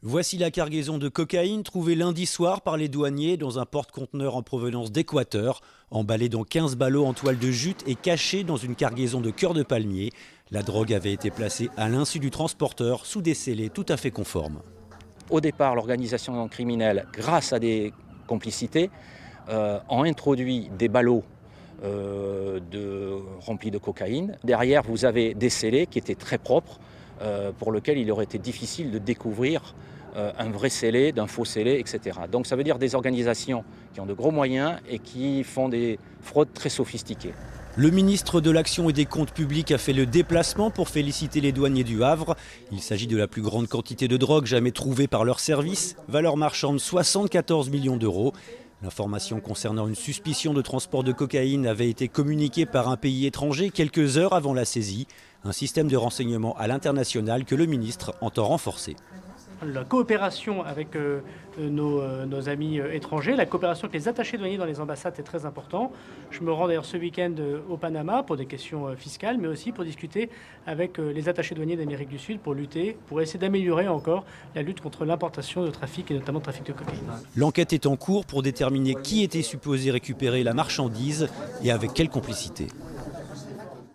Voici la cargaison de cocaïne trouvée lundi soir par les douaniers dans un porte-conteneur en provenance d'Équateur, emballé dans 15 ballots en toile de jute et caché dans une cargaison de cœur de palmier. La drogue avait été placée à l'insu du transporteur sous des scellés tout à fait conformes. Au départ, l'organisation criminelle, grâce à des complicités, ont introduit des ballots remplis de cocaïne. Derrière, vous avez des scellés qui étaient très propres, pour lesquels il aurait été difficile de découvrir un vrai scellé, d'un faux scellé, etc. Donc ça veut dire des organisations qui ont de gros moyens et qui font des fraudes très sophistiquées. Le ministre de l'Action et des Comptes publics a fait le déplacement pour féliciter les douaniers du Havre. Il s'agit de la plus grande quantité de drogue jamais trouvée par leur service, valeur marchande 74 millions d'euros. L'information concernant une suspicion de transport de cocaïne avait été communiquée par un pays étranger quelques heures avant la saisie. Un système de renseignement à l'international que le ministre entend renforcer. La coopération avec nos amis étrangers, la coopération avec les attachés douaniers dans les ambassades est très important. Je me rends d'ailleurs ce week-end au Panama pour des questions fiscales, mais aussi pour discuter avec les attachés douaniers d'Amérique du Sud pour lutter, pour essayer d'améliorer encore la lutte contre l'importation de trafic et notamment de trafic de cocaïne. L'enquête est en cours pour déterminer qui était supposé récupérer la marchandise et avec quelle complicité.